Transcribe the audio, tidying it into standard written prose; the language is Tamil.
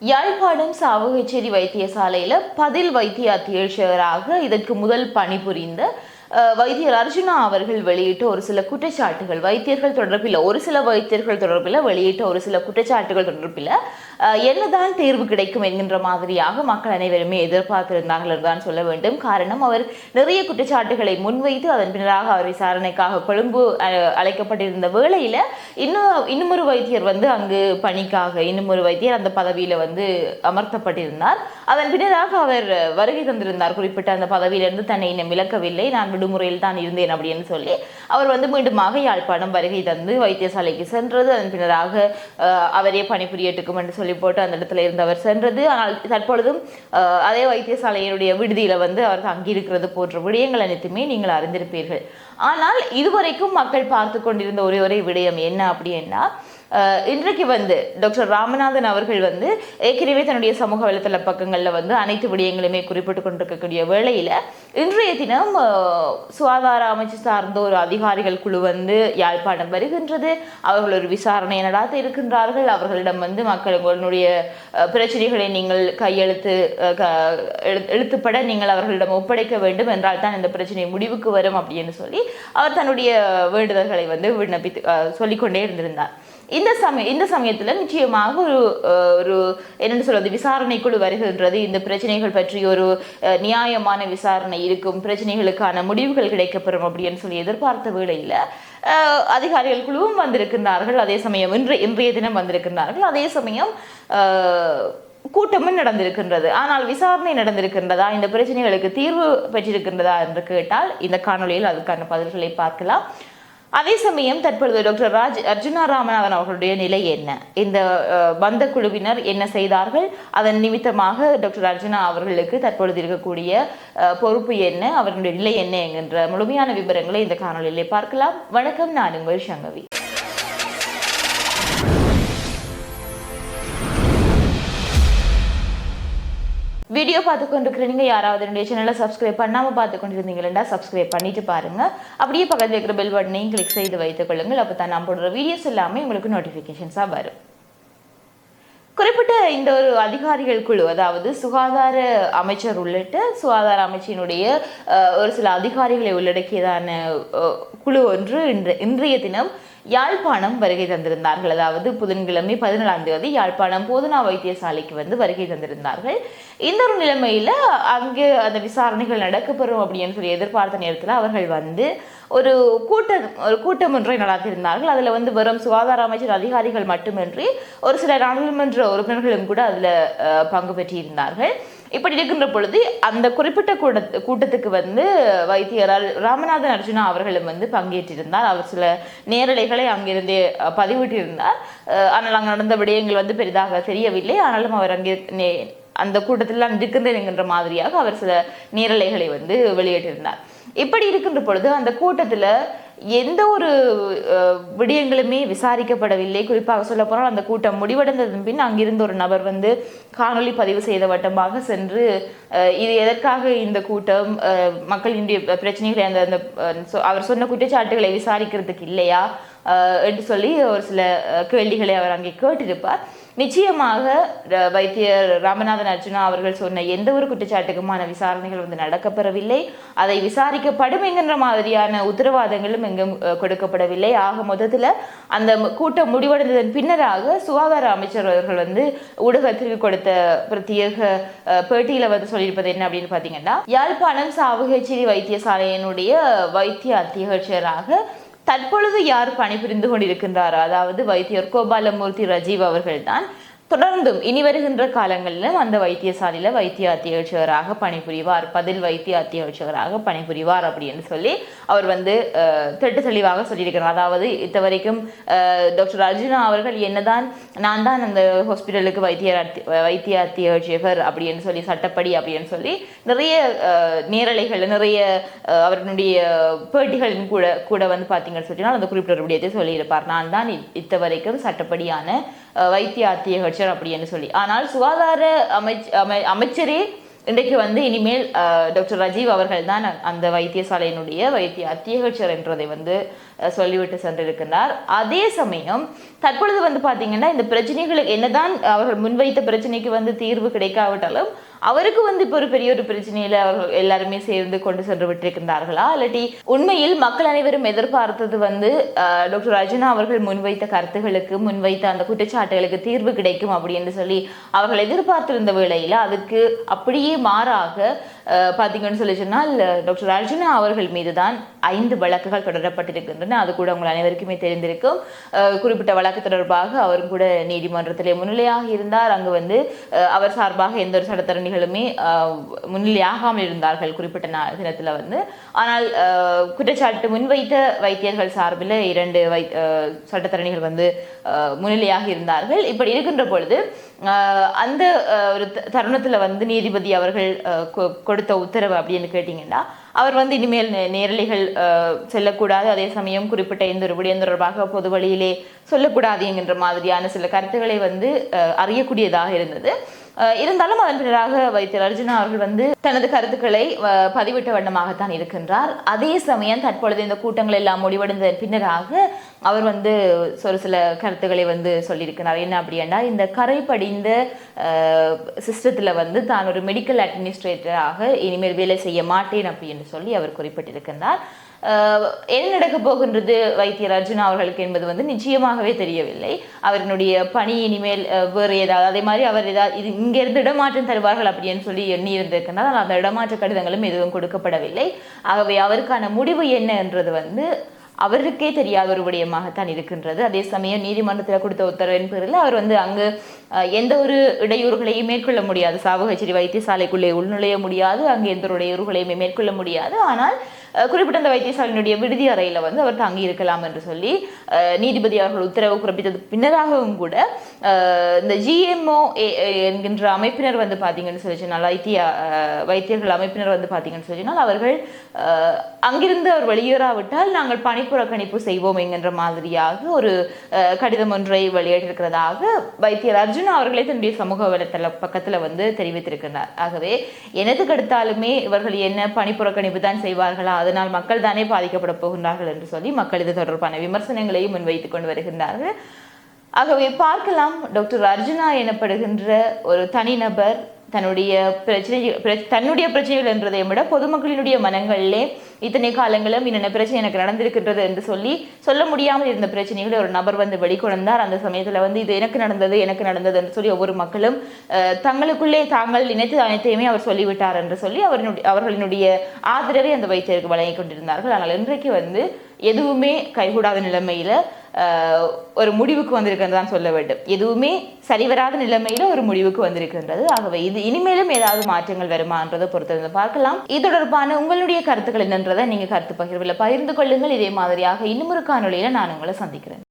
யாழ்ப்பாணம் சாவகச்சேரி வைத்தியசாலையில் பதில் வைத்திய அத்தியட்சகராக இதற்கு முதல் பணிபுரிந்த வைத்தியர் அர்ஜுனா அவர்கள் வெளியிட்ட ஒரு சில குற்றச்சாட்டுகள் வைத்தியர்கள் தொடர்பில் ஒரு சில வைத்தியர்கள் தொடர்பில் வெளியிட்ட ஒரு சில குற்றச்சாட்டுகள் தொடர்பில் என்னதான் தேர்வு கிடைக்கும் என்கின்ற மாதிரியாக மக்கள் அனைவருமே எதிர்பார்த்திருந்தார்கள் என்றுதான் சொல்ல வேண்டும். காரணம், அவர் நிறைய குற்றச்சாட்டுகளை முன்வைத்து அதன் பின்னராக அவர் விசாரணைக்காக கொழும்பு அழைக்கப்பட்டிருந்த வேளையில் இன்னுமொரு வைத்தியர் அங்கு பணிக்காக இன்னுமொரு வைத்தியர் அந்த பதவியில் அமர்த்தப்பட்டிருந்தார். அதன் பின்னராக அவர் வருகை தந்திருந்தார். குறிப்பிட்ட அந்த பதவியிலிருந்து தன்னை இன்னும் விலக்கவில்லை, நான் விடுமுறையில் தான் இருந்தேன் அப்படின்னு சொல்லி அவர் மீண்டுமாக யாழ்ப்பாணம் வருகை தந்து வைத்தியசாலைக்கு சென்றது. அதன் பின்னராக அவரே பணிபுரியட்டுக்கும் என்று சொல்லி போட்டு அந்த இடத்துல இருந்து அவர் சென்றது. ஆனால் தற்பொழுதும் அதே வைத்தியசாலையினுடைய விடுதியில அவர் தங்கியிருக்கிறது போன்ற விடயங்கள் அனைத்துமே நீங்கள் அறிந்திருப்பீர்கள். ஆனால் இதுவரைக்கும் மக்கள் பார்த்து கொண்டிருந்த ஒரே விடயம் என்ன அப்படின்னா, இன்றைக்கு டாக்டர் ராமநாதன் அவர்கள் ஏற்கனவே தன்னுடைய சமூக வலைத்தள பக்கங்களில் அனைத்து விடயங்களுமே குறிப்பிட்டு கொண்டிருக்கக்கூடிய வேளையில் இன்றைய தினம் சுகாதார அமைச்சு சார்ந்த ஒரு அதிகாரிகள் குழு யாழ்ப்பாணம் வருகின்றது. அவர்கள் ஒரு விசாரணை நடாத்த இருக்கின்றார்கள். அவர்களிடம் மக்களுடைய பிரச்சனைகளை நீங்கள் எழுத்துப்பட நீங்கள் அவர்களிடம் ஒப்படைக்க வேண்டும் என்றால் தான் இந்த பிரச்சனை முடிவுக்கு வரும் அப்படின்னு சொல்லி அவர் தன்னுடைய வேண்டுதல்களை விண்ணப்பித்து சொல்லிக்கொண்டே இருந்திருந்தார். இந்த சமயத்தில் நிச்சயமாக ஒரு என்னென்னு சொல்வது விசாரணை குழு வருகின்றது. இந்த பிரச்சனைகள் பற்றி ஒரு நியாயமான விசாரணை இருக்கும், பிரச்சனைகளுக்கான முடிவுகள் கிடைக்கப்பெறும் அப்படின்னு சொல்லி எதிர்பார்த்த வேளையில் அதிகாரிகள் குழுவும் வந்திருக்கின்றார்கள். அதே சமயம் இன்றைய தினம் வந்திருக்கின்றார்கள். அதே சமயம் கூட்டமும் நடந்திருக்கின்றது. ஆனால் விசாரணை நடந்திருக்கின்றதா, இந்த பிரச்சனைகளுக்கு தீர்வு பெற்றிருக்கின்றதா என்று கேட்டால் இந்த காணொலியில் அதுக்கான பதில்களை பார்க்கலாம். அதே சமயம் தற்பொழுது டாக்டர் அர்ஜுனா ராமநாதன் அவர்களுடைய நிலை என்ன, இந்த பந்த குழுவினர் என்ன செய்தார்கள், அதன் நிமித்தமாக டாக்டர் அர்ஜுனா அவர்களுக்கு தற்பொழுது இருக்கக்கூடிய பொறுப்பு என்ன, அவர்களுடைய நிலை என்ன என்கின்ற முழுமையான விவரங்களை இந்த காணொலியிலே பார்க்கலாம். வணக்கம், நான் உங்கள் சங்கவி. வீடியோ பார்த்து கொண்டிருக்கிற நீங்கள் யாராவது என்னுடைய சேனலை சப்ஸ்கிரைப் பண்ணாமல் பார்த்து கொண்டிருந்தீங்களா சப்ஸ்கிரைப் பண்ணிட்டு பாருங்க. அப்படியே பக்கத்தில் இருக்கிற பெல் பட்டனையும் கிளிக் செய்து வைத்துக் கொள்ளுங்கள். அப்போ தான் நான் போடுற வீடியோஸ் எல்லாமே உங்களுக்கு நோட்டிஃபிகேஷன்ஸாக வரும். குறிப்பிட்ட இந்த ஒரு அதிகாரிகள் குழு, அதாவது சுகாதார அமைச்சர் உள்ளிட்ட சுகாதார அமைச்சினுடைய ஒரு சில அதிகாரிகளை உள்ளடக்கியதான குழு ஒன்று இன்றைய தினம் யாழ்ப்பாணம் வருகை தந்திருந்தார்கள். அதாவது புதன்கிழமை 14ஆம் தேதி யாழ்ப்பாணம் போதனா வைத்தியசாலைக்கு வருகை தந்திருந்தார்கள். இந்த ஒரு நிலைமையில அங்கு அந்த விசாரணைகள் நடக்கப்பெறும் அப்படின்னு சொல்லி எதிர்பார்த்த நேரத்தில் அவர்கள் ஒரு கூட்டம் ஒன்றை நடத்தியிருந்தார்கள். அதில் வெறும் சுகாதார அமைச்சர் அதிகாரிகள் மட்டுமின்றி ஒரு சில நாடாளுமன்ற உறுப்பினர்களும் கூட அதில் பங்கு பெற்றிருந்தார்கள். இப்படி இருக்கின்ற பொழுது அந்த குறிப்பிட்ட கூட்டத்துக்கு வைத்தியர் ராமநாதன் அர்ஜுனா அவர்களும் பங்கேற்றிருந்தார். அவர் சில நேரலைகளை அங்கிருந்தே பதிவிட்டிருந்தார். ஆனால் அங்கே நடந்த விடயங்கள் பெரிதாக தெரியவில்லை. ஆனாலும் அவர் அங்கே அந்த கூட்டத்தில் நான் இருக்கின்றேன் என்கின்ற மாதிரியாக அவர் சில நேரலைகளை வெளியிட்டிருந்தார். இப்படி இருக்கின்ற பொழுது அந்த கூட்டத்தில் எந்த ஒரு விடயங்களுமே விசாரிக்கப்படவில்லை. குறிப்பாக சொல்ல போனால் அந்த கூட்டம் முடிவடைந்ததன் பின் அங்கிருந்த ஒரு நபர் காணொலி பதிவு செய்த வட்டமாக சென்று இது எதற்காக இந்த கூட்டம், மக்களினுடைய பிரச்சனைகளை அந்த அவர் சொன்ன குற்றச்சாட்டுகளை விசாரிக்கிறதுக்கு இல்லையா என்று சொல்லி ஒரு சில கேள்விகளை அவர் அங்கே கேட்டிருப்பார். நிச்சயமாக வைத்தியர் ராமநாதன் அர்ஜுனா அவர்கள் சொன்ன எந்த ஒரு குற்றச்சாட்டுக்குமான விசாரணைகள் நடக்கப்பெறவில்லை. அதை விசாரிக்கப்படும் என்கின்ற மாதிரியான உத்தரவாதங்களும் எங்கும் கொடுக்கப்படவில்லை. ஆக மொத்தத்தில் அந்த கூட்டம் முடிவடைந்ததன் பின்னராக சுகாதார அமைச்சர் அவர்கள் ஊடகத்திற்கு கொடுத்த பிரத்யேக பேட்டியில சொல்லியிருப்பது என்ன அப்படின்னு பார்த்தீங்கன்னா, யாழ்ப்பாணம் சாவகச்சேரி வைத்தியசாலையினுடைய வைத்திய அத்தியட்சகராக தற்பொழுது யார் பணிபுரிந்து கொண்டிருக்கின்றாரோ, அதாவது வைத்தியர் கோபாலமூர்த்தி ரஜீவ் அவர்கள்தான் தொடர்ந்தும் இனி வருகின்ற காலங்களிலும் அந்த வைத்தியசாலையில் வைத்திய அத்தியட்சகராக பணிபுரிவார், பதில் வைத்திய அத்தியட்சகராக பணிபுரிவார் அப்படின்னு சொல்லி அவர் திட்ட தெளிவாக சொல்லியிருக்கிறார். அதாவது இதுவரைக்கும் டாக்டர் அர்ஜுனா அவர்கள் என்னதான் நான் தான் அந்த ஹாஸ்பிட்டலுக்கு வைத்திய அத்தியட்சகர் அப்படின்னு சொல்லி சட்டப்படி அப்படின்னு சொல்லி நிறைய நேரலைகள் நிறைய அவர்களுடைய பேட்டிகளின் கூட பார்த்தீங்கன்னு சொன்னால் அந்த குறிப்பிட்ட விடயத்தை சொல்லியிருப்பார். நான் தான் இதுவரைக்கும் சட்டப்படியான வைத்திய அத்தியட்சகர் அப்படின்னு சொல்லி. ஆனால் சுகாதார அமைச்சரே இன்றைக்கு வந்து இனிமேல் டாக்டர் ரஜீவ் அவர்கள் தான் அந்த வைத்தியசாலையினுடைய வைத்திய அத்தியட்சர் என்றதை வந்து சொல்லிவிட்டு சென்றிருக்கிறார். அதே சமயம் தற்பொழுது வந்து பார்த்தீங்கன்னா இந்த பிரச்சனைகளுக்கு என்னதான் அவர்கள் முன்வைத்த பிரச்சனைக்கு வந்து தீர்வு கிடைக்காவிட்டாலும் அவருக்கு வந்து இப்போ ஒரு பெரிய ஒரு பிரச்சனையில அவர்கள் எல்லாருமே சேர்ந்து கொண்டு சென்று விட்டிருக்கின்றார்களா, இல்லாட்டி உண்மையில் மக்கள் அனைவரும் எதிர்பார்த்தது வந்து டாக்டர் அர்ஜுனா அவர்கள் முன்வைத்த கருத்துகளுக்கு முன்வைத்த அந்த குற்றச்சாட்டுகளுக்கு தீர்வு கிடைக்கும் அப்படின்னு சொல்லி அவர்கள் எதிர்பார்த்திருந்த வேளையில் அதுக்கு அப்படியே மாறாக பார்த்தீங்கன்னு சொல்லி சொன்னால் டாக்டர் அர்ஜுனா அவர்கள் மீது தான் 5 வழக்குகள் தொடரப்பட்டிருக்கின்றன. அது கூட உங்கள் அனைவருக்குமே தெரிந்திருக்கும். குறிப்பிட்ட வழக்கு தொடர்பாக அவரும் கூட நீதிமன்றத்திலே முன்னிலையாக இருந்தார். அங்கு வந்து அவர் சார்பாக எந்த ஒரு சட்டத்தரணிகளுமே முன்னிலையாகாமல் இருந்தார்கள் குறிப்பிட்ட தினத்தில் வந்து. ஆனால் குற்றச்சாட்டு முன்வைத்த வைத்தியர்கள் சார்பில் 2 சட்டத்தரணிகள் வந்து முன்னிலையாக இருந்தார்கள். இப்படி இருக்கின்ற பொழுது அந்த ஒரு தருணத்தில் வந்து நீதிபதி அவர்கள் கொடுத்த உத்தரவு அப்படின்னு கேட்டிங்கன்னா அவர் வந்து இனிமேல் நேரலைகள் செல்லக்கூடாது, அதே சமயம் குறிப்பிட்ட எந்த ஒரு விடயம் தொடர்பாக பொது வழியிலே சொல்லக்கூடாது என்கின்ற மாதிரியான சில கருத்துக்களை வந்து அறியக்கூடியதாக இருந்தது. இருந்தாலும் அதன் பின்னராக வைத்தியர் அர்ஜுனா அவர்கள் வந்து தனது கருத்துக்களை பதிவிட்ட வண்ணமாகத்தான் இருக்கின்றார். அதே சமயம் தற்பொழுது இந்த கூட்டங்கள் எல்லாம் முடிவடைந்ததன் பின்னராக அவர் வந்து ஒரு சில கருத்துக்களை வந்து சொல்லியிருக்கிறார். என்ன அப்படின்னா, இந்த கரை படிந்த சிஸ்டத்தில் வந்து தான் ஒரு மெடிக்கல் அட்மினிஸ்ட்ரேட்டராக இனிமேல் வேலை செய்ய மாட்டேன் அப்படின்னு சொல்லி அவர் குறிப்பிட்டிருக்கிறார். என்ன நடக்க போகின்றது வைத்தியர் அர்ஜுனா அவர்களுக்கு என்பது வந்து நிச்சயமாகவே தெரியவில்லை. அவர்களுடைய பணி இனிமேல் வேறு ஏதாவது அதே மாதிரி அவர் ஏதாவது இங்கிருந்து இடமாற்றம் தருவார்கள் அப்படின்னு சொல்லி எண்ணி இருந்திருக்கிறார். அந்த இடமாற்ற கடிதங்களும் எதுவும் கொடுக்கப்படவில்லை. ஆகவே அவருக்கான முடிவு என்ன என்றது வந்து அவருக்கே தெரியாத ஒரு விடயமாகத்தான் இருக்கின்றது. அதே சமயம் நீதிமன்றத்தில் கொடுத்த உத்தரவின் பேரில் அவர் வந்து அங்கு எந்த ஒரு இடையூறுகளையும் மேற்கொள்ள முடியாது. சாவகச்சேரி வைத்தியசாலைக்குள்ளே உள்நுழைய முடியாது, அங்கு எந்த ஒரு இடையூறுகளையுமே மேற்கொள்ள முடியாது. ஆனால் குறிப்பிட்ட அந்த வைத்தியசாலையினுடைய விடுதி அறையில் வந்து அவர் தங்கி இருக்கலாம் என்று சொல்லி நீதிபதி அவர்கள் உத்தரவு பிறப்பித்தது பின்னராகவும் கூட இந்த GMO என்கின்ற அமைப்பினர் வந்து பார்த்தீங்கன்னு சொல்லி சொன்னால் வைத்தியர்கள் அமைப்பினர் வந்து பார்த்தீங்கன்னு சொல்லினால் அவர்கள் அங்கிருந்து அவர் வெளியேறாவிட்டால் நாங்கள் பணிப்புறக்கணிப்பு செய்வோம் என்கின்ற மாதிரியாக ஒரு கடிதம் ஒன்றை வெளியிட்டிருக்கிறதாக வைத்தியர் அர்ஜுனா அவர்களே தன்னுடைய சமூக வலைத்தள பக்கத்தில் வந்து தெரிவித்திருக்கிறார். ஆகவே எனது கடுத்தாலுமே இவர்கள் என்ன பணிப்புறக்கணிப்பு தான் செய்வார்களா, அதனால் மக்கள் தானே பாதிக்கப்பட போகின்றார்கள் என்று சொல்லி மக்கள் இது தொடர்பான விமர்சனங்களையும் முன்வைத்துக் கொண்டு வருகின்றார்கள். ஆகவே பார்க்கலாம், டாக்டர் அர்ஜுனா எனப்படுகின்ற ஒரு தனிநபர் தன்னுடைய பிரச்சனைகள் என்றதை விட பொதுமக்களினுடைய மனங்களிலே இத்தனை காலங்களும் என்னென்ன பிரச்சனை எனக்கு நடந்திருக்கின்றது என்று சொல்ல முடியாமல் இருந்த பிரச்சனைகளை ஒரு நபர் வந்து வெளிக்கொணர்ந்தார். அந்த சமயத்தில் வந்து இது எனக்கு நடந்தது என்று சொல்லி ஒவ்வொரு மக்களும் தங்களுக்குள்ளே தாங்கள் நினைத்து அனைத்தையுமே அவர் சொல்லிவிட்டார் என்று சொல்லி அவர்களினுடைய ஆதரவை அந்த வைத்தியருக்கு வழங்கி கொண்டிருந்தார்கள். ஆனால் இன்றைக்கு வந்து எதுவுமே கைகூடாத நிலைமையில ஒரு முடிவுக்கு வந்திருக்கிறது தான் சொல்ல வேண்டும். எதுவுமே சரிவராத நிலைமையில ஒரு முடிவுக்கு வந்திருக்கின்றது. ஆகவே இது இனிமேலும் ஏதாவது மாற்றங்கள் வருமானதை பொறுத்திருந்து பார்க்கலாம். இது தொடர்பான உங்களுடைய கருத்துக்கள் என்னன்றதை நீங்க கருத்து பகிர்வில் பகிர்ந்து கொள்ளுங்கள். இதே மாதிரியாக இன்னும் ஒரு காணொலியில நான் உங்களை சந்திக்கிறேன்.